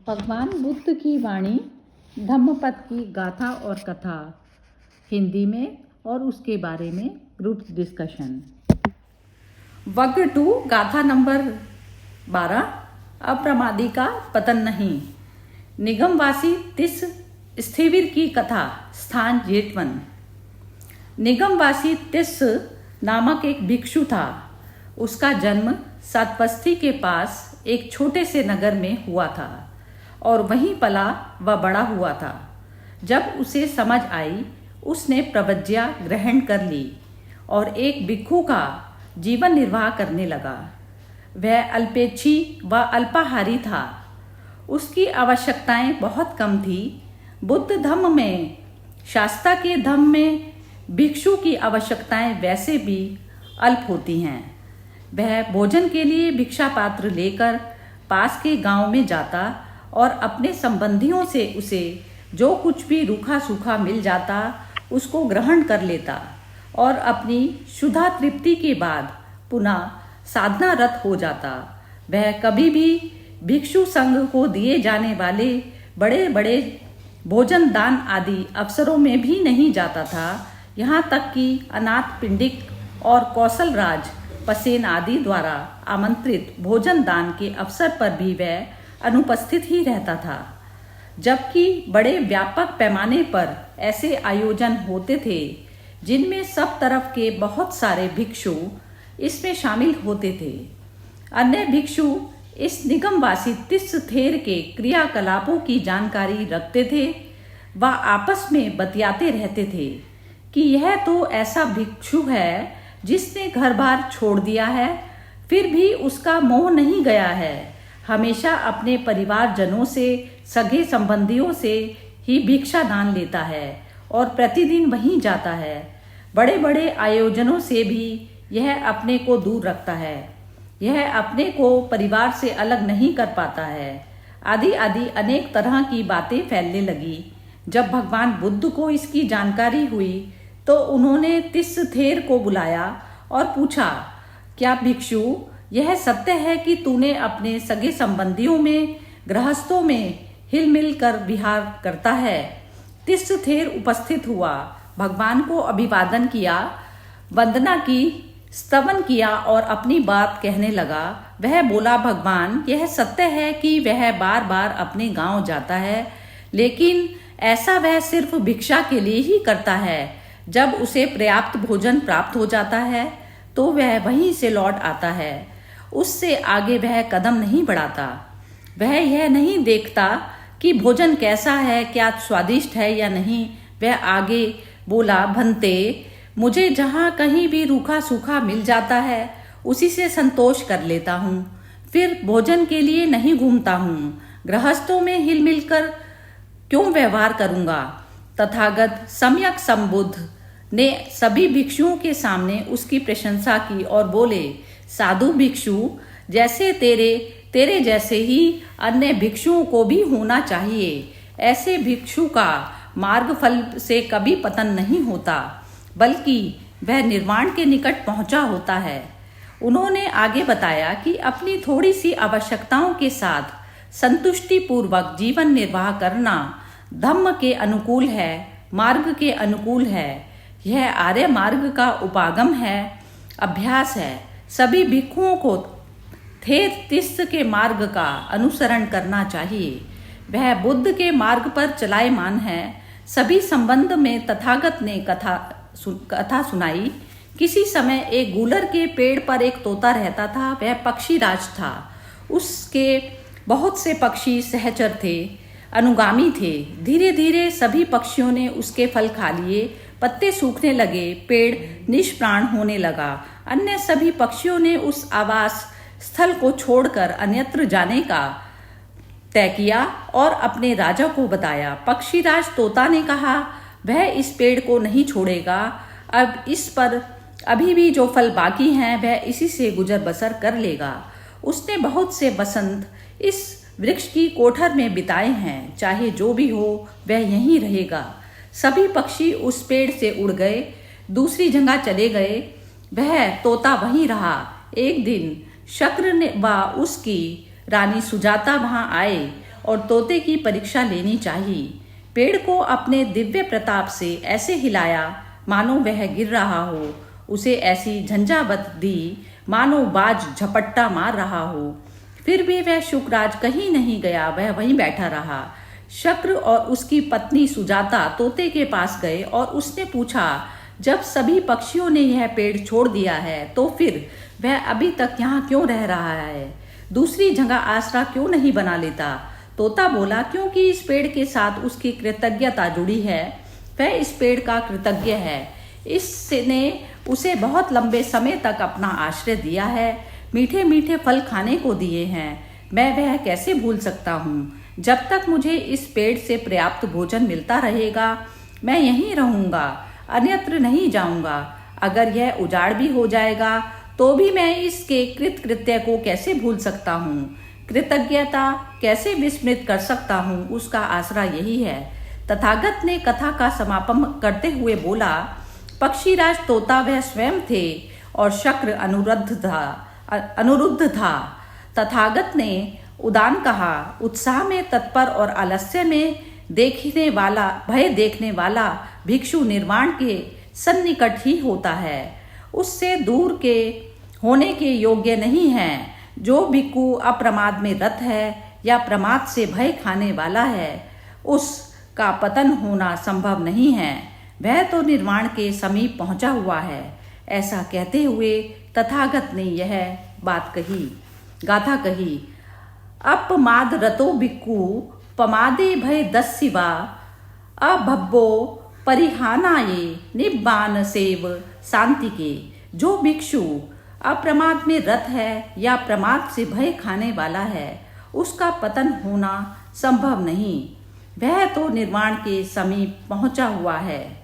भगवान बुद्ध की वाणी धम्मपद की गाथा और कथा हिंदी में और उसके बारे में ग्रुप डिस्कशन। वग्र 2 गाथा नंबर 12 अप्रमादी का पतन नहीं। निगमवासी तिस स्थिविर की कथा स्थान जेतवन। निगमवासी तिस नामक एक भिक्षु था। उसका जन्म सातपस्थी के पास एक छोटे से नगर में हुआ था और वहीं पला व बड़ा हुआ था। जब उसे समझ आई उसने प्रवज्ञा ग्रहण कर ली और एक भिक्षु का जीवन निर्वाह करने लगा। वह अल्पेच्छी व अल्पाहारी था। उसकी आवश्यकताएं बहुत कम थी। बुद्ध धम्म में शास्ता के धम्म में भिक्षु की आवश्यकताएं वैसे भी अल्प होती हैं। वह भोजन के लिए भिक्षा पात्र लेकर पास के गांव में जाता और अपने संबंधियों से उसे जो कुछ भी रूखा सूखा मिल जाता उसको ग्रहण कर लेता और अपनी क्षुधा तृप्ति के बाद पुनः साधनारत हो जाता। वह कभी भी भिक्षु संघ को दिए जाने वाले बड़े बड़े भोजन दान आदि अवसरों में भी नहीं जाता था। यहाँ तक कि अनाथ पिंडिक और कौशल राज पसेन आदि द्वारा आमंत्रित भोजन दान के अवसर पर भी वह अनुपस्थित ही रहता था। जबकि बड़े व्यापक पैमाने पर ऐसे आयोजन होते थे जिनमें सब तरफ के बहुत सारे भिक्षु इसमें शामिल होते थे। अन्य भिक्षु इस निगमवासी तिस थेर के क्रियाकलापों की जानकारी रखते थे व आपस में बतियाते रहते थे कि यह तो ऐसा भिक्षु है जिसने घर बार छोड़ दिया है, फिर भी उसका मोह नहीं गया है। हमेशा अपने परिवारजनों से सगे संबंधियों से ही भिक्षा दान लेता है और प्रतिदिन वहीं जाता है। बड़े बड़े आयोजनों से भी यह अपने को दूर रखता है। यह अपने को परिवार से अलग नहीं कर पाता है। आदि आदि अनेक तरह की बातें फैलने लगी। जब भगवान बुद्ध को इसकी जानकारी हुई तो उन्होंने तिस थेर को बुलाया और पूछा, क्या भिक्षु यह सत्य है कि तूने अपने सगे संबंधियों में गृहस्थों में हिल मिल कर विहार करता है? तिस थेर उपस्थित हुआ, भगवान को अभिवादन किया, वंदना की, स्तवन किया और अपनी बात कहने लगा। वह बोला, भगवान यह सत्य है कि वह बार बार अपने गांव जाता है, लेकिन ऐसा वह सिर्फ भिक्षा के लिए ही करता है। जब उसे पर्याप्त भोजन प्राप्त हो जाता है तो वह वहीं से लौट आता है। उससे आगे वह कदम नहीं बढ़ाता। वह यह नहीं देखता कि भोजन कैसा है, क्या स्वादिष्ट है या नहीं। वह आगे बोला, भंते मुझे जहाँ कहीं भी रूखा सूखा मिल जाता है उसी से संतोष कर लेता हूँ। फिर भोजन के लिए नहीं घूमता हूँ। गृहस्थों में हिल मिलकर क्यों व्यवहार करूँगा? तथागत सम्यक संबुद्ध ने सभी भिक्षुओं के सामने उसकी प्रशंसा की और बोले, साधु भिक्षु जैसे तेरे जैसे ही अन्य भिक्षुओं को भी होना चाहिए। ऐसे भिक्षु का मार्ग फल से कभी पतन नहीं होता, बल्कि वह निर्वाण के निकट पहुंचा होता है। उन्होंने आगे बताया कि अपनी थोड़ी सी आवश्यकताओं के साथ संतुष्टि पूर्वक जीवन निर्वाह करना धम्म के अनुकूल है, मार्ग के अनुकूल है। यह आर्य मार्ग का उपागम है, अभ्यास है। सभी भिक्षुओं को थेर तिस के मार्ग का अनुसरण करना चाहिए। वह बुद्ध के मार्ग पर चलायमान है। सभी संबंध में तथागत ने कथा सुनाई। किसी समय एक गूलर के पेड़ पर एक तोता रहता था। वह पक्षी राज था। उसके बहुत से पक्षी सहचर थे, अनुगामी थे। धीरे धीरे सभी पक्षियों ने उसके फल खा लिए। पत्ते सूखने लगे, पेड़ निष्प्राण होने लगा। अन्य सभी पक्षियों ने उस आवास स्थल को छोड़कर अन्यत्र जाने का तय किया और अपने राजा को बताया। पक्षीराज तोता ने कहा, वह इस पेड़ को नहीं छोड़ेगा। अब इस पर अभी भी जो फल बाकी हैं वह इसी से गुजर बसर कर लेगा। उसने बहुत से बसंत इस वृक्ष की कोठर में बिताए हैं। चाहे जो भी हो वह यहीं रहेगा। सभी पक्षी उस पेड़ से उड़ गए, दूसरी जगह चले गए। वह तोता वहीं रहा। एक दिन शक्र ने व उसकी रानी सुजाता वहां आए और तोते की परीक्षा लेनी चाहिए। पेड़ को अपने दिव्य प्रताप से ऐसे हिलाया मानो वह गिर रहा हो, उसे ऐसी झंझावत दी मानो बाज झपट्टा मार रहा हो। फिर भी वह शुकराज कहीं नहीं गया, वह वहीं बैठा रहा। शक्र और उसकी पत्नी सुजाता तोते के पास गए और उसने पूछा, जब सभी पक्षियों ने यह पेड़ छोड़ दिया है तो फिर वह अभी तक यहाँ क्यों रह रहा है? दूसरी जगह आसरा क्यों नहीं बना लेता? तोता बोला, क्योंकि इस पेड़ के साथ उसकी कृतज्ञता जुड़ी है। वह इस पेड़ का कृतज्ञ है। इसने उसे बहुत लंबे समय तक अपना आश्रय दिया है, मीठे मीठे फल खाने को दिए हैं। मैं वह कैसे भूल सकता हूँ? जब तक मुझे इस पेड़ से पर्याप्त भोजन मिलता रहेगा मैं यहीं रहूँगा, अन्यत्र नहीं जाऊँगा। अगर यह उजाड़ भी हो जाएगा तो भी मैं इसके कृत्य को कैसे भूल सकता हूँ? कृतज्ञता कैसे विस्मृत कर सकता हूँ? उसका आसरा यही है। तथागत ने कथा का समापन करते हुए बोला, पक्षीराज तोता वह स्वयं थे और शक्र अनुरुद्ध था। तथागत ने उदान कहा, उत्साह में तत्पर और आलस्य में भय देखने वाला भिक्षु निर्वाण के सन्निकट ही होता है, उससे दूर के होने के योग्य नहीं है। जो भिक्षु अप्रमाद में रत है या प्रमाद से भय खाने वाला है, उसका पतन होना संभव नहीं है। वह तो निर्वाण के समीप पहुंचा हुआ है। ऐसा कहते हुए तथागत ने यह गाथा कही। अपमाद रतो भिक्खु पमादे भय दस्सिवा अभब्बो परिहानाये निब्बान सेव शांति के। जो भिक्षु अप्रमाद में रत है या प्रमाद से भय खाने वाला है, उसका पतन होना संभव नहीं। वह तो निर्वाण के समीप पहुंचा हुआ है।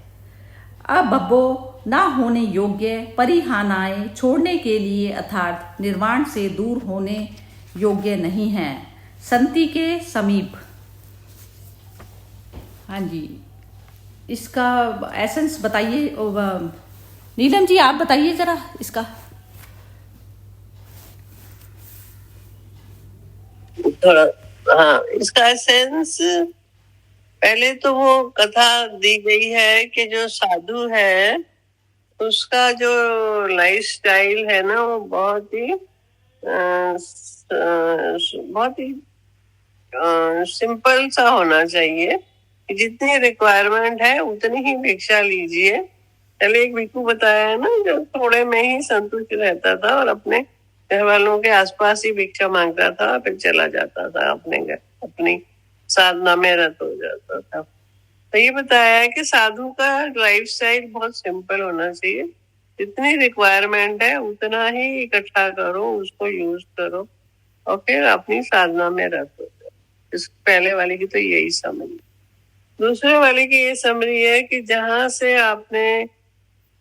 अभब्बो ना होने योग्य, परिहानाए छोड़ने के लिए अर्थात निर्वाण से दूर होने योग्य नहीं है, संति के समीप। हाँ जी, इसका एसेंस बताइए नीलम जी, आप बताइए जरा इसका। थोड़ा हाँ, इसका एसेंस पहले तो वो कथा दी गई है कि जो साधु है उसका जो लाइफ स्टाइल है ना वो बहुत ही सिंपल सा होना चाहिए। जितनी रिक्वायरमेंट है उतनी ही भिक्षा लीजिए। पहले एक भिक्षु बताया है ना जो थोड़े में ही संतुष्ट रहता था और अपने घर वालों के आसपास ही भिक्षा मांगता था, फिर चला जाता था अपने घर, अपनी साधना में रत हो जाता था। तो ये बताया है कि साधु का लाइफ स्टाइल बहुत सिंपल होना चाहिए। जितनी रिक्वायरमेंट है उतना ही इकट्ठा करो, उसको यूज करो और फिर अपनी साधना में रत हो जाओ। इस पहले वाले की तो यही समझ। दूसरे वाले की ये समझी है कि जहाँ से आपने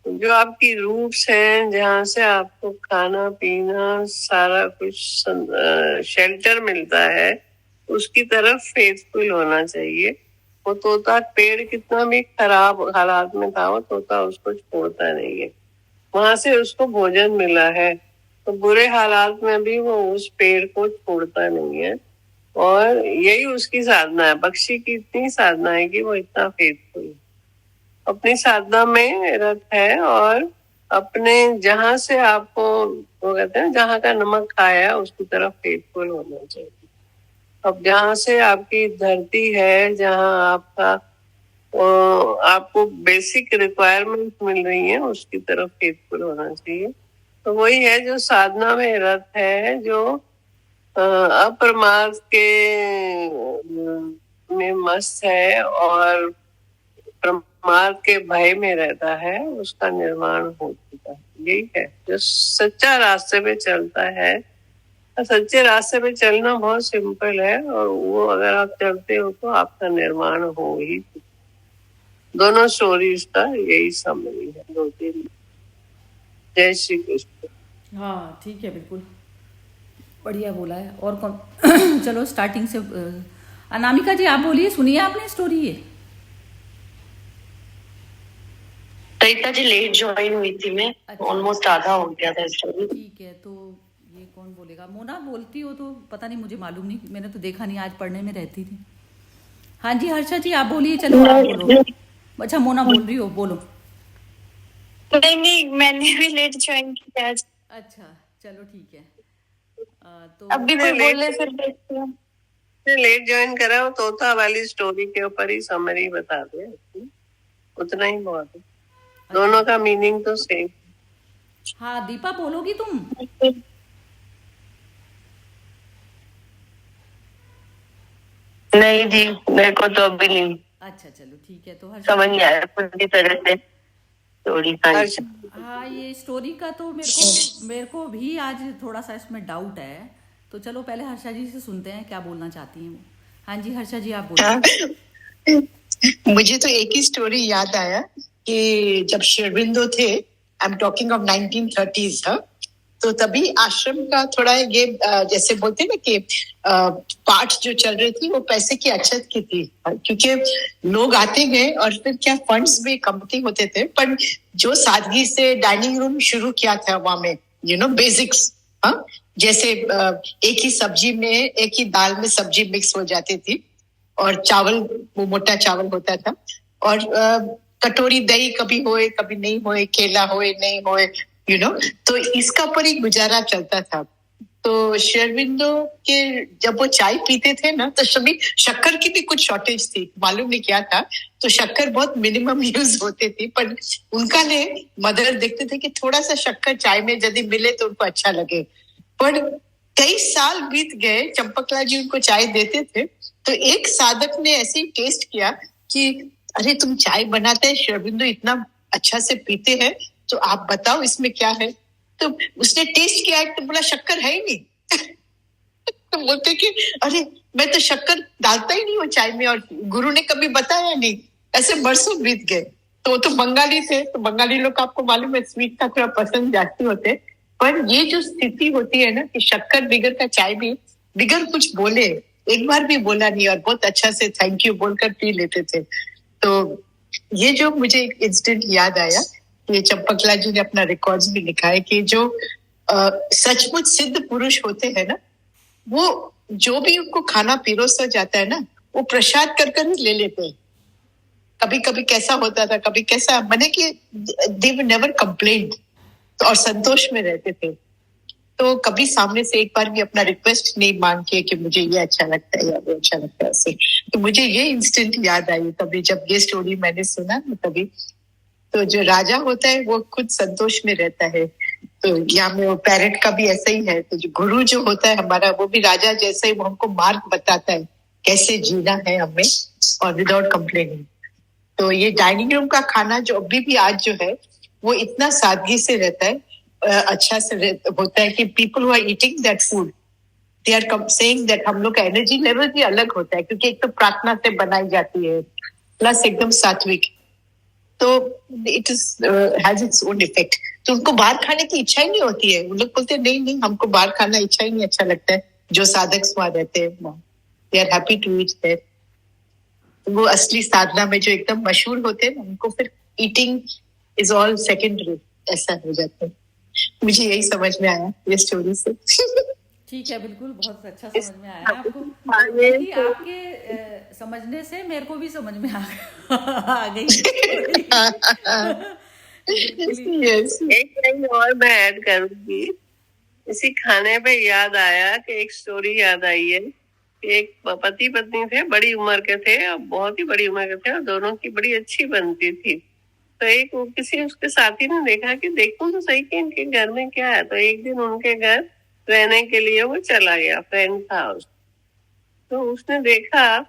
जो आपकी रूट्स हैं, जहाँ से आपको खाना पीना सारा कुछ शेल्टर मिलता है, उसकी तरफ फेथफुल होना चाहिए। वो तोता पेड़ कितना भी खराब हालात में था, वो तोता उसको छोड़ता नहीं है। वहां से उसको भोजन मिला है तो बुरे हालात में भी वो उस पेड़ को छोड़ता नहीं है। और यही उसकी साधना है। पक्षी की इतनी साधना है कि वो इतना फेथफुल है, अपनी साधना में रत है और अपने जहां से आपको वो कहते हैं जहां का नमक खाया उसकी तरफ फेथफुल होना चाहिए। अब जहां से आपकी धरती है, जहां आपको बेसिक रिक्वायरमेंट मिल रही है उसकी तरफ फेथफुल होना चाहिए। तो वही है जो साधना में रत है, जो अप्रमाद के में मस्त है और प्रमाद के भय में रहता है, उसका निर्माण हो चुका है। यही है जो सच्चा रास्ते पे चलता है। सच्चे रास्ते पे चलना बहुत सिंपल है और वो अगर आप चलते हो तो आपका निर्माण हो ही। दोनों स्टोरीज का यही समरी है, दो तीन। जय श्री कृष्ण। हाँ ठीक है, बिल्कुल बढ़िया बोला है। और कौन चलो स्टार्टिंग से अनामिका जी आप बोलिए, सुनिए आपने स्टोरी ये। सरिता जी लेट ज्वाइन हुई थी मैं, ऑलमोस्ट आधा हो गया था स्टोरी। ठीक है, तो ये कौन बोलेगा? मोना बोलती हो तो पता नहीं, मुझे मालूम नहीं, मैंने तो देखा नहीं, आज पढ़ने में रहती थी। हाँ जी हर्षा जी आप बोलिए, चलो आप बोलो। अच्छा मोना बोल रही हो, बोलो। नहीं नहीं, मैंने भी लेट ज्वाइन किया आज। अच्छा चलो ठीक है। तो अभी कोई बोले फिर देखती हूँ। लेट ज्वाइन करा हो, तोता वाली स्टोरी के ऊपर ही समरी बता दे, उतना ही बहुत है। दोनों का मीनिंग तो सेम। हाँ दीपा बोलोगी तुम? नहीं जी, मेरे को तो अभी नहीं अच्छा चलो ठीक है। तो हर्षा समझ नहीं आया पूरी तरह से स्टोरी। हाँ ये स्टोरी का तो मेरे को भी आज थोड़ा सा इसमें डाउट है। तो चलो पहले हर्षा जी से सुनते हैं क्या बोलना चाहती हैं वो। हाँ जी हर्षा जी आप बोलो। मुझे तो एक ही स्टोरी याद आया कि जब शेरविंदो थे, I am talking of 1930s, हाँ, तो तभी आश्रम का थोड़ा ये जैसे बोलते हैं ना कि पाठ जो चल रही थी वो पैसे की अछत की थी, क्योंकि लोग आते गए और फिर क्या फंड्स भी कमती होते थे, पर जो सादगी से डाइनिंग रूम शुरू किया था वहां में, बेसिक्स, हाँ, जैसे एक ही सब्जी में, एक ही दाल में सब्जी मिक्स हो जाती थी, और चावल वो मोटा चावल होता था, और कटोरी दही कभी होए कभी नहीं होए, केला होए नहीं होए, तो इसका पर ही गुजारा चलता था। तो शेरविंदो के जब वो चाय पीते थे ना, तो सभी शक्कर की भी कुछ शॉर्टेज थी, मालूम नहीं क्या था, तो शक्कर बहुत मिनिमम यूज होती थी, पर उनका ले मदर देखते थे कि थोड़ा सा शक्कर चाय में यदि मिले तो उनको अच्छा लगे। पर कई साल बीत गए, चंपकलाल जी उनको चाय देते थे, तो एक साधक ने ऐसे ही टेस्ट किया कि अरे तुम चाय बनाते हैं, शेरविंदो इतना अच्छा से पीते हैं, तो आप बताओ इसमें क्या है। तो उसने टेस्ट किया तो बोला शक्कर है ही नहीं। तो बोलते कि अरे मैं तो शक्कर डालता ही नहीं हूँ चाय में, और गुरु ने कभी बताया नहीं। ऐसे बरसों बीत गए। तो बंगाली थे, तो बंगाली लोग आपको मालूम है स्वीट का थोड़ा पसंद जाती होते, पर ये जो स्थिति होती है ना कि शक्कर बिगर का चाय भी बिगर कुछ बोले, एक बार भी बोला नहीं, और बहुत अच्छा से थैंक यू बोलकर पी लेते थे। तो ये जो मुझे एक इंसिडेंट याद आया, ये चंपकलाल जी ने अपना रिकॉर्ड्स भी लिखा है कि जो सचमुच सिद्ध पुरुष होते हैं ना, वो जो भी उनको खाना पिरोसा जाता है ना, वो प्रसाद कर कर ले लेते हैं। कभी कभी कैसा होता था, कभी कैसा, माने कि दे वर नेवर कंप्लेंट, और संतोष में रहते थे। तो कभी सामने से एक बार भी अपना रिक्वेस्ट नहीं मांग के कि मुझे ये अच्छा लगता है या वो अच्छा लगता है ऐसे। तो मुझे ये इंस्टेंट याद आई तभी जब ये स्टोरी मैंने सुना ना, तभी तो जो राजा होता है वो खुद संतोष में रहता है। तो यहाँ में वो पैरेट का भी ऐसा ही है। तो जो गुरु जो होता है हमारा, वो भी राजा जैसे ही, वो हमको मार्ग बताता है कैसे जीना है हमें, और विदाउट कंप्लेनिंग। तो ये डाइनिंग रूम का खाना जो अभी भी आज जो है, वो इतना सादगी से रहता है, अच्छा से होता है कि people who are eating that food, they are saying that हम लोग का एनर्जी लेवल भी अलग होता है, क्योंकि एक तो प्रार्थना से बनाई जाती है, प्लस एकदम सात्विक, तो it is has its own effect. तो उनको बाहर खाने की इच्छा ही नहीं होती है। वो लोग बोलते हैं नहीं नहीं, हमको बाहर खाना इच्छा ही नहीं अच्छा लगता है। जो साधक वहां रहते हैं, they are happy to eat there. वो असली साधना में जो एकदम मशहूर होते हैं, उनको फिर ईटिंग इज ऑल सेकेंडरी, ऐसा हो जाता है। मुझे यही समझ में आया ये स्टोरी से। ठीक है, बिल्कुल बहुत अच्छा समझ में आया आपको। बल्कि आपके समझने से मेरे को भी समझ में आ गई। एक लाइन और मैं ऐड करूंगी, इसी खाने पे याद आया कि एक स्टोरी याद आई है। एक पति पत्नी थे, बड़ी उम्र के थे, और बहुत ही बड़ी उम्र के थे, और दोनों की बड़ी अच्छी बनती थी। तो एक किसी उसके साथी ने देखा कि देखो तो सही कि इनके घर में क्या है। तो एक दिन उनके घर रहने के लिए वो चला गया, फ्रेंड था उसका। तो उसने देखा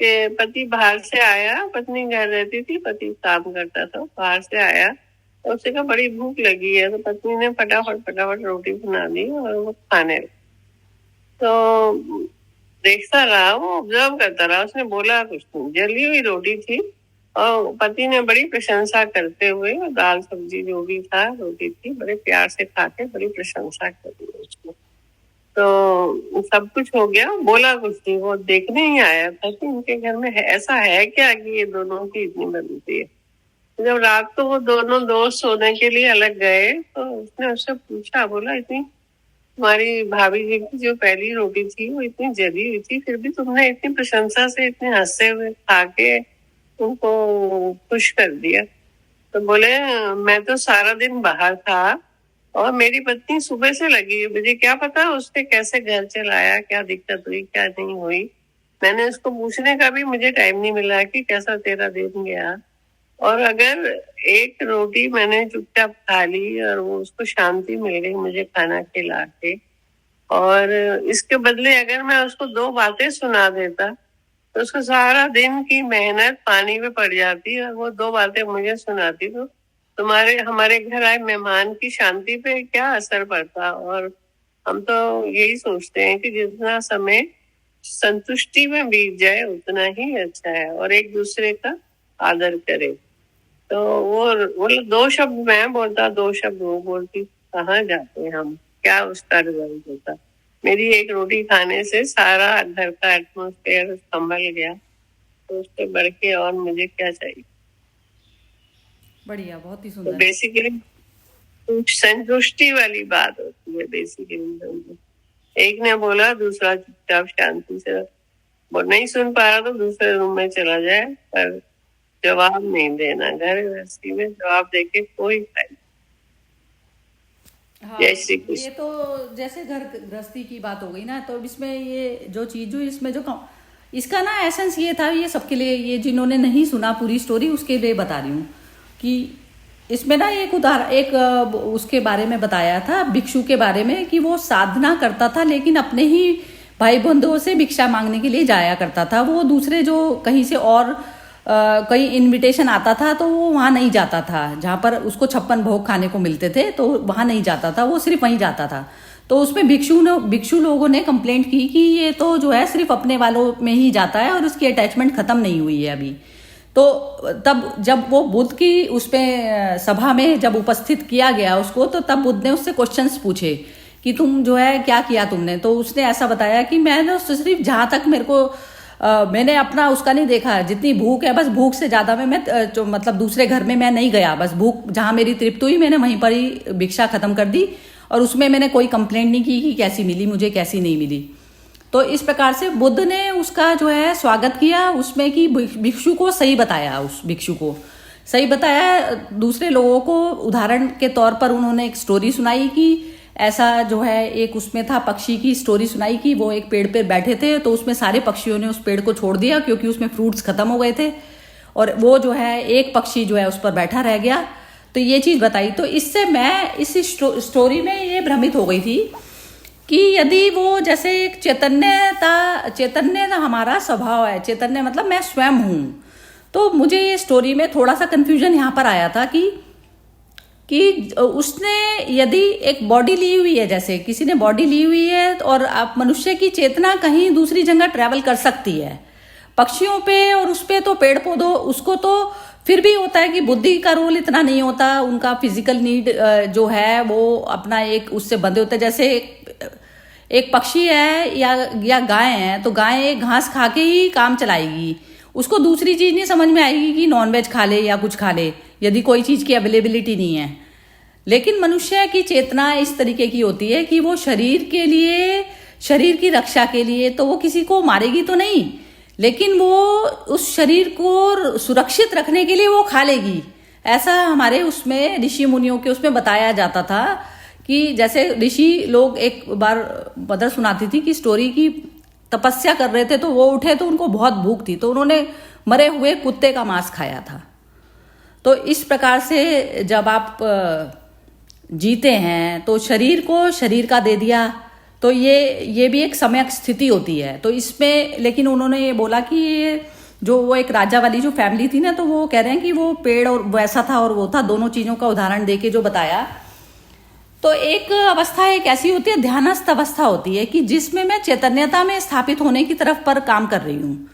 कि पति बाहर से आया, पत्नी घर रहती थी, पति काम करता था, बाहर से आया, तो उसे कहा बड़ी भूख लगी है। तो पत्नी ने फटाफट रोटी बना दी और वो खाने लगी। तो देखता रहा, वो ऑब्जर्व करता रहा, उसने बोला कुछ नहीं, जली हुई रोटी थी, और पति ने बड़ी प्रशंसा करते हुए, दाल सब्जी जो भी था, रोटी थी, बड़े प्यार से खा के बड़ी प्रशंसा करी उसने। तो सब कुछ हो गया, बोला कुछ नहीं, वो देखने ही आया था कि इनके घर में ऐसा है क्या कि ये दोनों की इतनी बनती है। जब रात को वो दोनों दोस्त सोने के लिए अलग गए, तो उसने उससे पूछा, बोला इतनी तुम्हारी भाभी जी की जो पहली रोटी थी वो इतनी जली हुई थी, फिर भी तुमने इतनी प्रशंसा से इतने हंसते हुए खा के उनको खुश कर दिया। तो बोले मैं तो सारा दिन बाहर था और मेरी पत्नी सुबह से लगी है, मुझे क्या पता उसने कैसे घर चलाया, क्या दिक्कत हुई क्या नहीं हुई। मैंने उसको पूछने का भी मुझे टाइम नहीं मिला कि कैसा तेरा दिन गया। और अगर एक रोटी मैंने चुपचाप खा ली और वो उसको शांति मिल गई मुझे खाना खिला के, और इसके बदले अगर मैं उसको 2 बातें सुना देता तो उसका सारा दिन की मेहनत पानी में पड़ जाती और वो 2 बातें मुझे सुनाती, तो तुम्हारे हमारे घर आए मेहमान की शांति पे क्या असर पड़ता। और हम तो यही सोचते हैं कि जितना समय संतुष्टि में बीत जाए उतना ही अच्छा है, और एक दूसरे का आदर करे। तो वो 2 शब्द मैं बोलता, 2 शब्द वो बोलती, कहाँ जाते हम, क्या उसका रिजल्ट होता। मेरी एक रोटी खाने से सारा घर का एटमॉस्फेयर संभल गया, तो उससे बढ़ के और मुझे क्या चाहिए। बढ़िया, बहुत ही तो सुंदर। बेसिकली संतुष्टि वाली बात होती है बेसिकली। एक ने बोला, दूसरा चुपचाप शांति से वो नहीं सुन पा रहा तो दूसरे रूम में चला जाए, पर जवाब नहीं देना। घर गृहस्थी में जवाब देके कोई फायदा। हाँ, जय श्री कृष्ण। ये तो जैसे घर गृहस्थी की बात हो गई ना, तो इसमें ये जो चीज हुई इसमें जो इसका ना एसेंस ये था, ये सबके लिए, ये जिन्होंने नहीं सुना पूरी स्टोरी उसके लिए बता रही हूँ कि इसमें ना एक उदाहरण, एक उसके बारे में बताया था भिक्षु के बारे में, कि वो साधना करता था लेकिन अपने ही भाई बंधुओं से भिक्षा मांगने के लिए जाया करता था। वो दूसरे जो कहीं से और कहीं इनविटेशन आता था तो वो वहाँ नहीं जाता था, जहाँ पर उसको 56 भोग खाने को मिलते थे तो वहाँ नहीं जाता था, वो सिर्फ वहीं जाता था। तो उसमें भिक्षु लोगों ने कंप्लेंट की कि ये तो जो है सिर्फ अपने वालों में ही जाता है और उसकी अटैचमेंट खत्म नहीं हुई है अभी। तो तब जब वो बुद्ध की उसमें सभा में जब उपस्थित किया गया उसको, तो तब बुद्ध ने उससे क्वेश्चंस पूछे कि तुम जो है क्या किया तुमने। तो उसने ऐसा बताया कि मैंने सिर्फ जहाँ तक मेरे को मैंने अपना उसका नहीं देखा, जितनी भूख है बस भूख से ज्यादा में मैं मतलब दूसरे घर में मैं नहीं गया, बस भूख जहाँ मेरी तृप्ति हुई मैंने वहीं पर ही भिक्षा खत्म कर दी, और उसमें मैंने कोई कंप्लेंट नहीं की कि कैसी मिली मुझे कैसी नहीं मिली। तो इस प्रकार से बुद्ध ने उसका जो है स्वागत किया उसमें, कि भिक्षु को सही बताया, उस भिक्षु को सही बताया। दूसरे लोगों को उदाहरण के तौर पर उन्होंने एक स्टोरी सुनाई कि ऐसा जो है, एक उसमें था पक्षी की स्टोरी सुनाई कि वो एक पेड़ पे बैठे थे, तो उसमें सारे पक्षियों ने उस पेड़ को छोड़ दिया क्योंकि उसमें फ्रूट्स खत्म हो गए थे, और वो जो है एक पक्षी जो है उस पर बैठा रह गया। तो ये चीज बताई। तो इससे मैं इस स्टोरी में ये भ्रमित हो गई थी कि यदि वो जैसे एक चैतन्य हमारा स्वभाव है, चैतन्य मतलब मैं स्वयं हूं। तो मुझे ये स्टोरी में थोड़ा सा कंफ्यूजन यहाँ पर आया था कि उसने यदि एक बॉडी ली हुई है, जैसे किसी ने बॉडी ली हुई है, और आप मनुष्य की चेतना कहीं दूसरी जगह ट्रैवल कर सकती है, पक्षियों पे और उस पे तो पेड़ पौधों उसको तो फिर भी होता है कि बुद्धि का रोल इतना नहीं होता, उनका फिजिकल नीड जो है वो अपना एक उससे बंधे होते हैं। जैसे एक पक्षी है या गाय है, तो गाय एक घास खा के ही काम चलाएगी, उसको दूसरी चीज नहीं समझ में आएगी कि नॉनवेज खा ले या कुछ खा ले, यदि कोई चीज की अवेलेबिलिटी नहीं है। लेकिन मनुष्य की चेतना इस तरीके की होती है कि वो शरीर के लिए, शरीर की रक्षा के लिए, तो वो किसी को मारेगी तो नहीं, लेकिन वो उस शरीर को सुरक्षित रखने के लिए वो खा लेगी। ऐसा हमारे उसमें ऋषि मुनियों के उसमें बताया जाता था कि जैसे ऋषि लोग, एक बार मदर सुनाती थी कि स्टोरी की तपस्या कर रहे थे, तो वो उठे तो उनको बहुत भूख थी, तो उन्होंने मरे हुए कुत्ते का मांस खाया था। तो इस प्रकार से जब आप जीते हैं तो शरीर को शरीर का दे दिया, तो ये भी एक सम्यक स्थिति होती है। तो इसमें लेकिन उन्होंने ये बोला कि ये जो वो एक राजा वाली जो फैमिली थी ना, तो वो कह रहे हैं कि वो पेड़ और वैसा था और वो था, दोनों चीजों का उदाहरण देके जो बताया। तो एक अवस्था एक ऐसी होती है, ध्यानस्थ अवस्था होती है कि जिसमें मैं चैतन्यता में स्थापित होने की तरफ पर काम कर रही हूँ,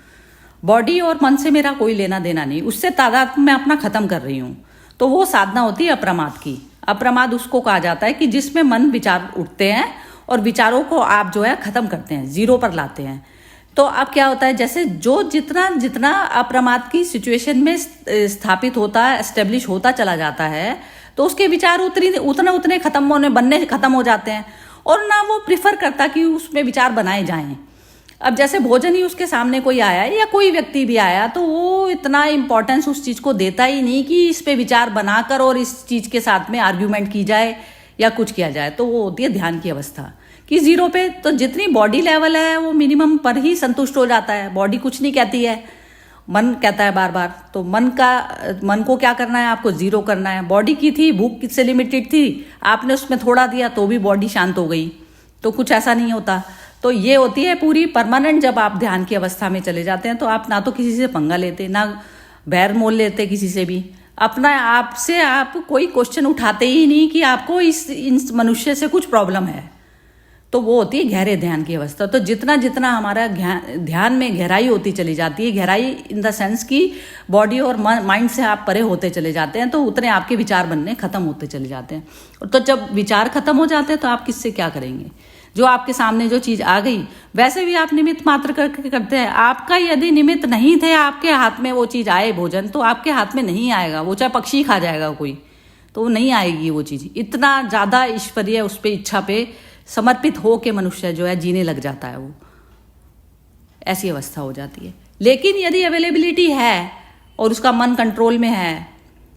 बॉडी और मन से मेरा कोई लेना देना नहीं, उससे तादात्म्य मैं अपना खत्म कर रही हूँ। तो वो साधना होती है अप्रमाद की। अप्रमाद उसको कहा जाता है कि जिसमें मन विचार उठते हैं और विचारों को आप जो है खत्म करते हैं, जीरो पर लाते हैं। तो अब क्या होता है, जैसे जो जितना अप्रमाद की सिचुएशन में स्थापित होता है, एस्टेब्लिश होता चला जाता है, तो उसके विचार उतने खत्म हो जाते हैं। और ना वो प्रिफर करता कि उसमें विचार बनाए जाएं। अब जैसे भोजन ही उसके सामने कोई आया या कोई व्यक्ति भी आया तो वो इतना इम्पोर्टेंस उस चीज़ को देता ही नहीं कि इस पे विचार बनाकर और इस चीज़ के साथ में आर्ग्यूमेंट की जाए या कुछ किया जाए। तो वो होती है ध्यान की अवस्था कि जीरो पे, तो जितनी बॉडी लेवल है वो मिनिमम पर ही संतुष्ट हो जाता है। बॉडी कुछ नहीं कहती है, मन कहता है बार बार। तो मन को क्या करना है, आपको जीरो करना है। बॉडी की थी, भूख से लिमिटेड थी, आपने उसमें थोड़ा दिया तो भी बॉडी शांत हो गई, तो कुछ ऐसा नहीं होता। तो ये होती है पूरी परमानेंट। जब आप ध्यान की अवस्था में चले जाते हैं तो आप ना तो किसी से पंगा लेते, ना बैर मोल लेते किसी से भी, अपना आपसे आप कोई क्वेश्चन उठाते ही नहीं कि आपको इस मनुष्य से कुछ प्रॉब्लम है। तो वो होती है गहरे ध्यान की अवस्था। तो जितना जितना हमारा ध्यान में गहराई होती चली जाती है, गहराई इन द सेंस कि बॉडी और माइंड से आप परे होते चले जाते हैं, तो उतने आपके विचार बनने खत्म होते चले जाते हैं। तो जब विचार खत्म हो जाते हैं तो आप किससे क्या करेंगे? जो आपके सामने जो चीज आ गई, वैसे भी आप निमित्त मात्र करके करते हैं। आपका यदि निमित्त नहीं थे, आपके हाथ में वो चीज आए भोजन, तो आपके हाथ में नहीं आएगा वो, चाहे पक्षी खा जाएगा कोई, तो नहीं आएगी वो चीज। इतना ज्यादा ईश्वरीय उस पे इच्छा पे समर्पित हो के मनुष्य जो है जीने लग जाता है, वो ऐसी अवस्था हो जाती है। लेकिन यदि अवेलेबिलिटी है और उसका मन कंट्रोल में है,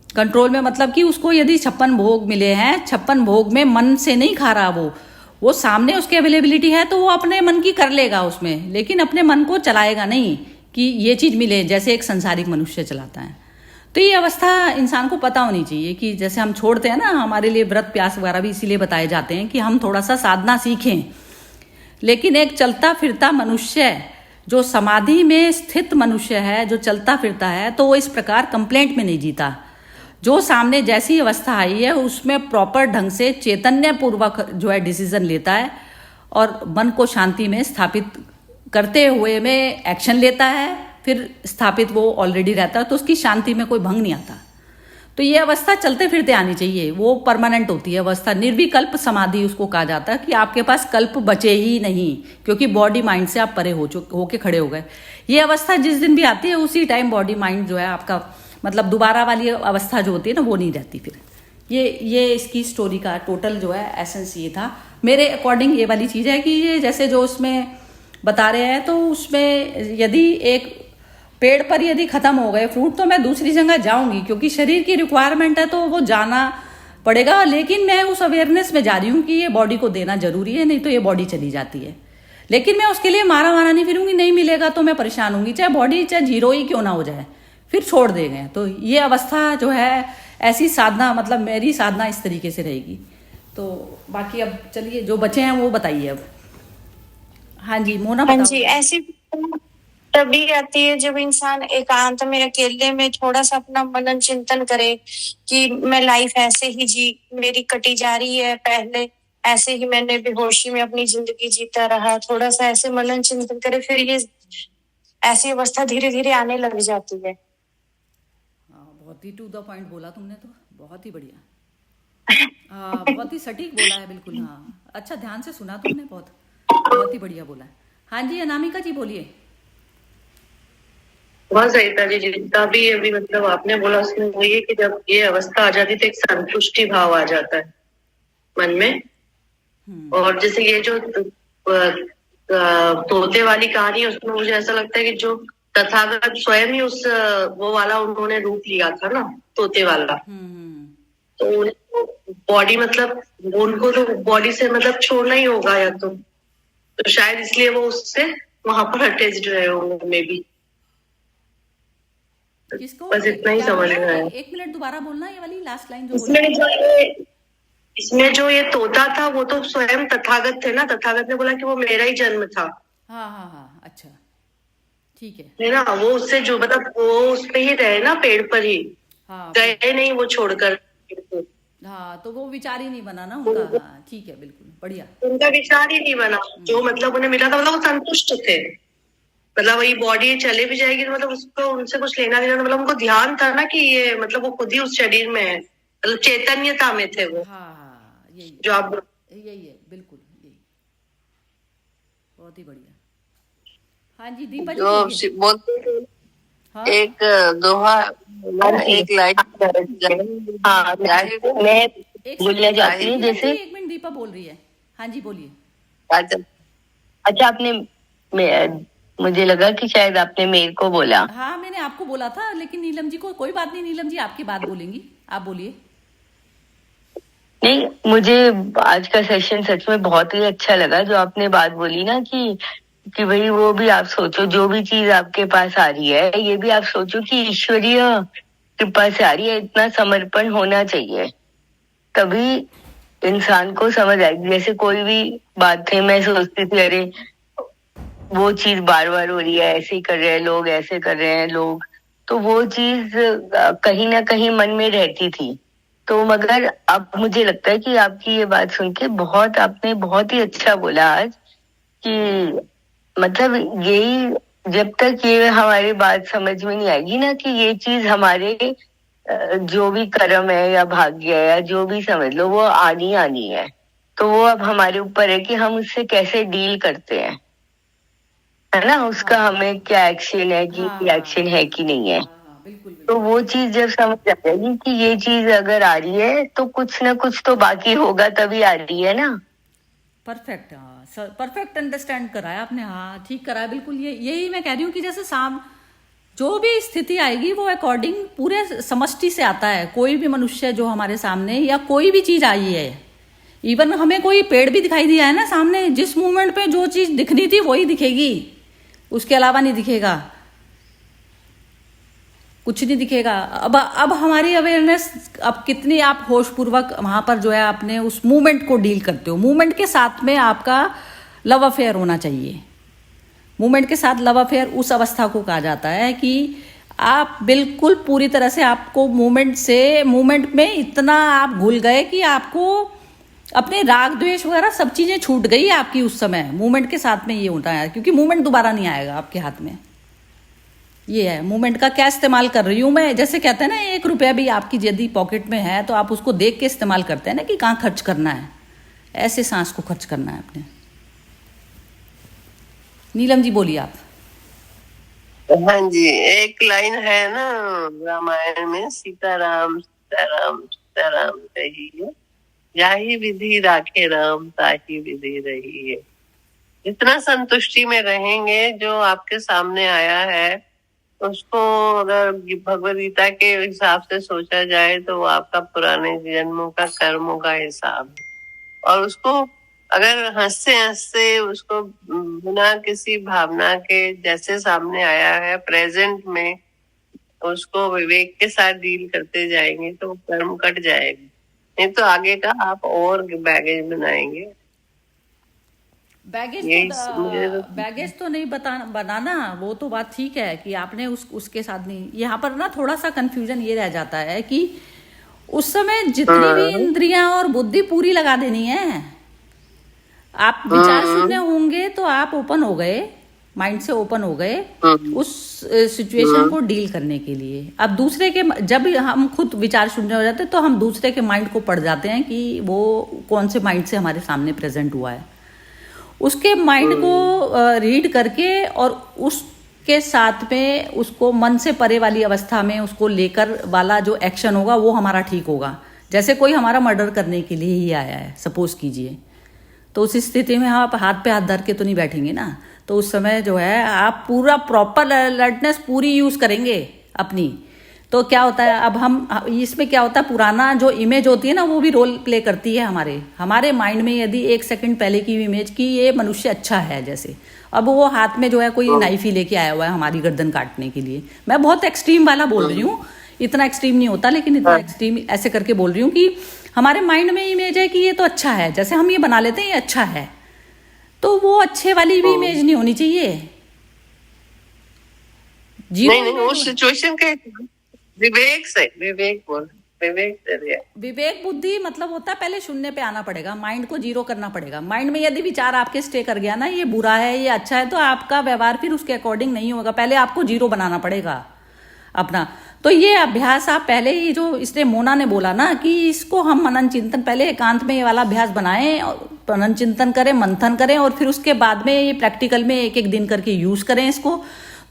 कंट्रोल में मतलब कि उसको यदि 56 भोग मिले हैं, 56 भोग में मन से नहीं खा रहा, वो सामने उसकी अवेलेबिलिटी है, तो वो अपने मन की कर लेगा उसमें, लेकिन अपने मन को चलाएगा नहीं कि ये चीज मिले, जैसे एक संसारिक मनुष्य चलाता है। तो ये अवस्था इंसान को पता होनी चाहिए कि जैसे हम छोड़ते हैं ना, हमारे लिए व्रत प्यास वगैरह भी इसीलिए बताए जाते हैं कि हम थोड़ा सा साधना सीखें। लेकिन एक चलता फिरता मनुष्य, जो समाधि में स्थित मनुष्य है, जो चलता फिरता है, तो वो इस प्रकार कंप्लेंट में नहीं जीता। जो सामने जैसी अवस्था आई है उसमें प्रॉपर ढंग से चैतन्य पूर्वक जो है डिसीजन लेता है और मन को शांति में स्थापित करते हुए में एक्शन लेता है, फिर स्थापित वो ऑलरेडी रहता है, तो उसकी शांति में कोई भंग नहीं आता। तो ये अवस्था चलते फिरते आनी चाहिए, वो परमानेंट होती है अवस्था। निर्विकल्प समाधि उसको कहा जाता है कि आपके पास कल्प बचे ही नहीं, क्योंकि बॉडी माइंड से आप परे होके खड़े हो गए। ये अवस्था जिस दिन भी आती है उसी टाइम बॉडी माइंड जो है आपका, मतलब दोबारा वाली अवस्था जो होती है ना, वो नहीं रहती फिर। ये इसकी स्टोरी का टोटल जो है एसेंस ये था मेरे अकॉर्डिंग। ये वाली चीज़ है कि ये जैसे जो उसमें बता रहे हैं, तो उसमें यदि एक पेड़ पर यदि खत्म हो गए फ्रूट, तो मैं दूसरी जगह जाऊंगी, क्योंकि शरीर की रिक्वायरमेंट है, तो वो जाना पड़ेगा। लेकिन मैं उस अवेयरनेस में जा रही हूँ कि ये बॉडी को देना जरूरी है, नहीं तो ये बॉडी चली जाती है। लेकिन मैं उसके लिए मारा मारा नहीं फिरूंगी, नहीं मिलेगा तो मैं परेशान होंगी, चाहे बॉडी चाहे जीरो ही क्यों ना हो जाए, फिर छोड़ देंगे। तो ये अवस्था जो है ऐसी साधना, मतलब मेरी साधना इस तरीके से रहेगी। तो बाकी अब चलिए जो बचे हैं वो बताइए अब। हाँ जी मोना, हाँ जी, ऐसी तभी आती है जब इंसान एकांत में अकेले में थोड़ा सा अपना मनन चिंतन करे कि मैं लाइफ ऐसे ही जी, मेरी कटी जा रही है, पहले ऐसे ही मैंने बेहोशी में अपनी जिंदगी जीता रहा। थोड़ा सा ऐसे मनन चिंतन करे, फिर ये ऐसी अवस्था धीरे धीरे आने लग जाती है। बहुत ही टू द पॉइंट बोला तुमने, तो बहुत ही बढ़िया। हाँ, बहुत ही सटीक बोला है बिल्कुल। हाँ, अच्छा ध्यान से सुना तुमने, बहुत ही बढ़िया बोला है। हाँ जी अनामिका जी बोलिए। बहुत सही था जी, जितना भी अभी मतलब आपने बोला उसमें वही है कि जब ये अवस्था आ जाती है तो एक संतुष्टि भाव आ जाता है मन में। और जैसे ये जो तोते वाली कहानी है, उसमें मुझे ऐसा लगता है कि जो तथागत स्वयं ही उस वो वाला उन्होंने रूप लिया था ना, तोते वाला। तो बॉडी मतलब उनको तो बॉडी से मतलब छोड़ना ही होगा, या तो शायद इसलिए वो उससे वहां पर अटैच्ड रहे होंगे मे बी। बस इतना ही समझ में आया। एक मिनट दोबारा बोलना, ये वाली लास्ट लाइन जो बोली। इसमें जो ये तोता था वो तो स्वयं तथागत थे ना, तथागत ने बोला कि वो मेरा ही जन्म था। हाँ हाँ हाँ, अच्छा ठीक है ना, वो उससे जो मतलब वो उस पे ही रहे ना, पेड़ पर ही। हाँ, गए नहीं वो छोड़कर। हाँ, तो वो विचार ही नहीं बना ना उनका। हाँ, ठीक है, बिल्कुल बढ़िया। उनका विचार ही नहीं बना, जो मतलब उन्हें मिला था, मतलब वो संतुष्ट थे। मतलब वही बॉडी चले भी जाएगी तो मतलब उसको उनसे कुछ लेना देना, मतलब उनको ध्यान था ना कि ये मतलब वो खुद ही उस शरीर में है, मतलब चैतन्यता में थे वो। हाँ, यही जो आप यही है, बिल्कुल यही, बहुत ही बढ़िया। हाँ जी दीपा जी बोलते हाँ? एक दोहा, एक लाइन। हाँ, एक मिनट दीपा बोल रही है। हाँ जी बोलिए। अच्छा अच्छा, मुझे लगा कि शायद आपने मेरे को बोला। हाँ मैंने आपको बोला था, लेकिन नीलम जी को कोई बात नहीं, नीलम जी आपकी बात बोलेंगी, आप बोलिए। नहीं, मुझे आज का सेशन सच में बहुत ही अच्छा लगा, जो आपने बात बोली ना कि भाई वो भी आप सोचो, जो भी चीज आपके पास आ रही है ये भी आप सोचो कि ईश्वरीय कृपा से आ रही है। इतना समर्पण होना चाहिए, तभी इंसान को समझ आएगी। जैसे कोई भी बात थी, मैं सोचती थी अरे वो चीज बार बार हो रही है, ऐसे ही कर रहे हैं लोग, ऐसे कर रहे हैं लोग, तो वो चीज कहीं ना कहीं मन में रहती थी। तो मगर अब मुझे लगता है कि आपकी ये बात सुन के आपने बहुत ही अच्छा बोला आज, कि मतलब यही, जब तक ये हमारी बात समझ में नहीं आएगी ना कि ये चीज हमारे जो भी कर्म है या भाग्य है या जो भी समझ लो, वो आनी है, तो वो अब हमारे ऊपर है कि हम उससे कैसे डील करते हैं, है ना। उसका हमें क्या एक्शन है कि रिएक्शन है कि नहीं है। बिल्कुल तो वो चीज जब समझ आ जाएगी कि ये चीज अगर आ रही है तो कुछ ना कुछ तो बाकी होगा, तभी आ रही है ना। परफेक्ट, हाँ सर, परफेक्ट अंडरस्टैंड कराया आपने, हाँ ठीक कराया बिल्कुल। यही मैं कह रही हूँ कि जैसे जो भी स्थिति आएगी वो अकॉर्डिंग पूरे समष्टि से आता है। कोई भी मनुष्य जो हमारे सामने या कोई भी चीज आई है, इवन हमें कोई पेड़ भी दिखाई दिया है ना सामने, जिस मोमेंट पे जो चीज दिखनी थी वही दिखेगी, उसके अलावा नहीं दिखेगा, कुछ नहीं दिखेगा। अब हमारी अवेयरनेस, अब कितनी आप होशपूर्वक वहां पर जो है अपने उस मूवमेंट को डील करते हो। मूवमेंट के साथ में आपका लव अफेयर होना चाहिए। मूवमेंट के साथ लव अफेयर उस अवस्था को कहा जाता है कि आप बिल्कुल पूरी तरह से, आपको मूवमेंट में इतना आप घुल गए कि आपको अपने राग द्वेष वगैरह सब चीजें छूट गई आपकी उस समय। मूवमेंट के साथ में ये होता है, क्योंकि मूवमेंट दोबारा नहीं आएगा आपके हाथ में। ये है मूवमेंट का क्या इस्तेमाल कर रही हूँ मैं। जैसे कहते हैं ना, 1 रुपया भी आपकी यदि पॉकेट में है तो आप उसको देख के इस्तेमाल करते हैं ना कि कहाँ खर्च करना है। ऐसे सांस को खर्च करना है अपने। नीलम जी बोलिए आप। हाँ जी, एक लाइन है ना रामायण में, सीताराम सीताराम सीताराम कहिए, जाहि विधि राखे राम ताहि विधि रही है। जितना संतुष्टि में रहेंगे, जो आपके सामने आया है उसको अगर भगवद गीता के हिसाब से सोचा जाए तो वो आपका पुराने जन्मों का कर्मों का हिसाब है। और उसको अगर हंसते हंसते उसको बिना किसी भावना के जैसे सामने आया है प्रेजेंट में, उसको विवेक के साथ डील करते जाएंगे तो वो कर्म कट जाएगा। नहीं तो आगे का आप और बैगेज बनाएंगे। बैगेज तो नहीं बनाना, वो तो बात ठीक है कि आपने उसके साथ नहीं। यहाँ पर ना थोड़ा सा कंफ्यूजन ये रह जाता है कि उस समय जितनी भी इंद्रियां और बुद्धि पूरी लगा देनी है। आप विचार शून्य होंगे तो आप ओपन हो गए, माइंड से ओपन हो गए उस सिचुएशन को डील करने के लिए। अब दूसरे के, जब हम खुद विचार शून्य हो जाते हैं तो हम दूसरे के माइंड को पढ़ जाते हैं कि वो कौन से माइंड से हमारे सामने प्रेजेंट हुआ है। उसके माइंड को रीड करके और उसके साथ में उसको मन से परे वाली अवस्था में उसको लेकर वाला जो एक्शन होगा वो हमारा ठीक होगा। जैसे कोई हमारा मर्डर करने के लिए ही आया है, सपोज कीजिए, तो उस स्थिति में आप हाथ पे हाथ धर के तो नहीं बैठेंगे ना। तो उस समय जो है आप पूरा प्रॉपर अलर्टनेस पूरी यूज करेंगे अपनी। तो क्या होता है, अब हम इसमें क्या होता है, पुराना जो इमेज होती है ना वो भी रोल प्ले करती है हमारे माइंड में। यदि 1 सेकंड पहले की इमेज की ये मनुष्य अच्छा है, जैसे अब वो हाथ में जो है कोई नाइफ ही लेके आया हुआ है हमारी गर्दन काटने के लिए। मैं बहुत एक्सट्रीम वाला बोल रही हूँ, इतना एक्सट्रीम नहीं होता लेकिन इतना एक्सट्रीम ऐसे करके बोल रही हूँ कि हमारे माइंड में इमेज है कि ये तो अच्छा है, जैसे हम ये बना लेते हैं ये अच्छा है, तो वो अच्छे वाली भी इमेज नहीं होनी चाहिए। नहीं, वो सिचुएशन के विवेक बुद्धि मतलब होता है पहले शून्य पे आना पड़ेगा, माइंड को जीरो करना पड़ेगा। माइंड में यदि विचार आपके स्टे कर गया ना, ये बुरा है ये अच्छा है, तो आपका व्यवहार फिर उसके अकॉर्डिंग नहीं होगा। पहले आपको जीरो बनाना पड़ेगा अपना। तो ये अभ्यास आप पहले ही, जो इसने मोना ने बोला ना कि इसको हम मनन चिंतन, पहले एकांत में ये वाला अभ्यास बनाएं और मनन चिंतन करें, मंथन करें, और फिर उसके बाद में ये प्रैक्टिकल में 1-1 दिन करके यूज करें इसको।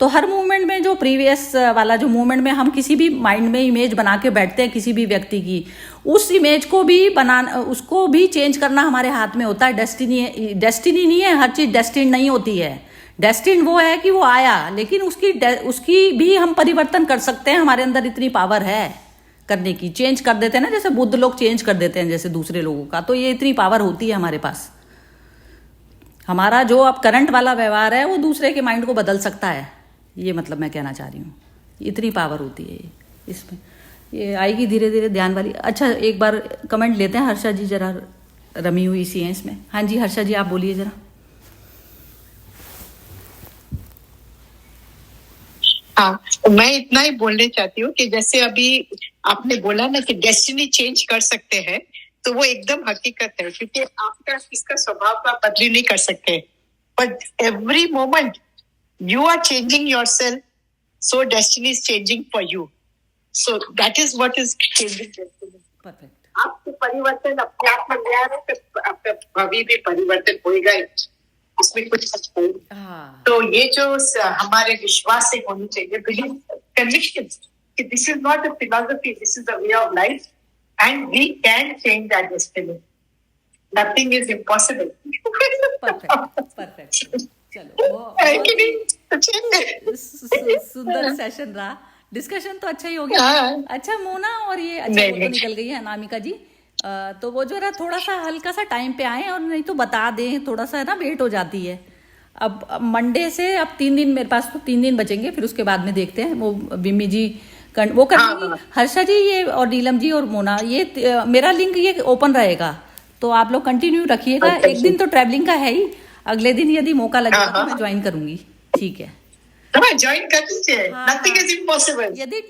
तो हर मूवमेंट में जो प्रीवियस वाला जो मूवमेंट में हम किसी भी माइंड में इमेज बना के बैठते हैं किसी भी व्यक्ति की, उस इमेज को भी बनाना, उसको भी चेंज करना हमारे हाथ में होता है। डेस्टिनी नहीं है, हर चीज डेस्टिन नहीं होती है। डेस्टिन वो है कि वो आया, लेकिन उसकी भी हम परिवर्तन कर सकते हैं। हमारे अंदर इतनी पावर है करने की, चेंज कर देते हैं ना, जैसे बुद्ध लोग चेंज कर देते हैं जैसे दूसरे लोगों का, तो ये इतनी पावर होती है हमारे पास। हमारा जो अब करंट वाला व्यवहार है वो दूसरे के माइंड को बदल सकता है, ये मतलब मैं कहना चाह रही हूँ। इतनी पावर होती है इसमें, ये आएगी धीरे धीरे ध्यान वाली। अच्छा, एक बार कमेंट लेते हैं, हर्षा जी जरा रमी हुई सी हैं इसमें। हाँ जी हर्षा जी, आप बोलिए जरा। हाँ, मैं इतना ही बोलने चाहती हूँ कि जैसे अभी आपने बोला ना कि डेस्टिनी चेंज कर सकते हैं, तो वो एकदम हकीकत है, क्योंकि आपका इसका स्वभाव का बदली नहीं कर सकते, but every moment you are changing yourself, so destiny is changing for you. So that is what is changing destiny. Perfect. आपको परिवर्तन अपने आप में ले आ रहे हैं, तो आपका भावी भी परिवर्तन होएगा, इसमें कुछ नहीं। हाँ, तो ये जो हमारे विश्वास से होनी चाहिए, बिलीव, कन्विक्शन कि this is not a philosophy, this is a way of life and we can change that destiny, nothing is impossible. Perfect. चलो, सुंदर सेशन रहा, डिस्कशन तो अच्छा ही हो गया। अच्छा मोना, और ये अच्छा वो तो निकल गई है अनामिका जी, तो वो जो है थोड़ा सा हल्का सा टाइम पे आए, और नहीं तो बता दें, थोड़ा सा है ना वेट हो जाती है। अब मंडे से अब 3 दिन मेरे पास, तो 3 दिन बचेंगे, फिर उसके बाद में देखते हैं। वो बिम्मी जी वो कर देंगी, हर्षा जी ये, और नीलम जी और मोना, ये मेरा लिंक ये ओपन रहेगा, तो आप लोग कंटिन्यू रखिएगा। एक दिन तो ट्रैवलिंग का है ही, अगले दिन यदि मौका लगेगा तो मैं ज्वाइन करूंगी, ठीक है? ज्वाइन कर दीजिए, नथिंग इज इम्पॉसिबल। यदि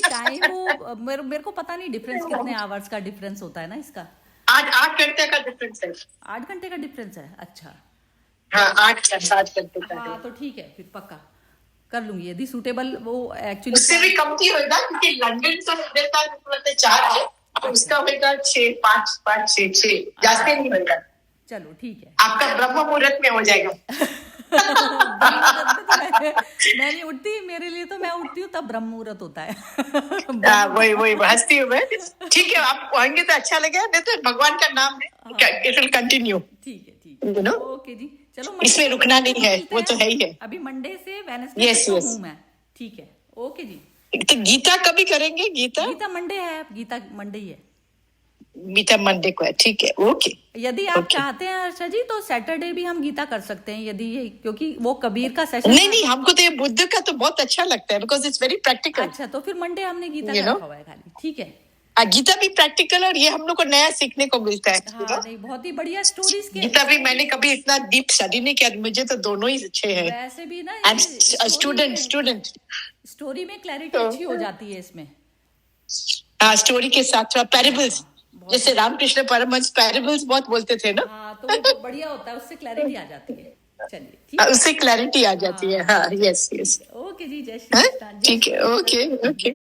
टाइम वो मेरे को पता नहीं डिफरेंस कितने आवर्स का डिफरेंस होता है ना इसका। 8 घंटे का डिफरेंस है। 8 घंटे का डिफरेंस है, अच्छा। हाँ, 8-7 घंटे का। हाँ तो ठीक है, फिर पक्का कर लूंगी यदि सूटेबल वो एक्चुअली। उससे भी कम ही होगा, क्योंकि लंदन से इधर का 4 है, तो उसका होगा 6-5-6 ज्यादा नहीं होगा। चलो ठीक है, आपका ब्रह्म मुहूर्त में हो जाएगा। मैं नहीं उठती, मेरे लिए तो मैं उठती हूँ तब ब्रह्म मुहूर्त होता है। वही हंसती हूँ मैं। ठीक है, आप आएंगे तो अच्छा लगेगा, नहीं तो भगवान का नाम है, इट विल कंटिन्यू। ठीक है, यू नो, ओके जी। चलो, इसमें रुकना नहीं है, वो तो है ही है। अभी मंडे से वेडनेसडे हूँ मैं, ठीक है, ओके जी। तो गीता कभी करेंगे? गीता मंडे है, गीता मंडे ही है। गीता मंडे को है, ठीक है, ओके। यदि आप चाहते हैं हर्षा जी तो सैटरडे भी हम गीता कर सकते हैं, यदि ये, क्योंकि वो कबीर का सेशन। नहीं, हमको तो ये बुद्ध का तो बहुत अच्छा लगता है, बिकॉज इट्स वेरी प्रैक्टिकल। अच्छा, तो फिर मंडे हमने गीता का रखा हुआ है खाली, ठीक है। गीता भी प्रैक्टिकल, और ये हम लोग को नया सीखने को मिलता है। हाँ, नहीं, बहुत ही बढ़िया स्टोरीज के। गीता भी मैंने कभी इतना डीप स्टडी नहीं किया, मुझे तो दोनों ही अच्छे हैं। वैसे भी ना, स्टूडेंट स्टोरी में क्लैरिटी अच्छी हो जाती है इसमें। हाँ, स्टोरी के साथ पैराबल्स, जैसे रामकृष्ण परमहंस पैराबल्स बहुत बोलते थे ना। हाँ, तो वो बढ़िया होता है, उससे क्लैरिटी आ जाती है। चलिए, ठीक है, उससे क्लैरिटी आ जाती है। हाँ, यस। ओके जी, जय श्री कृष्ण। ठीक है, ओके।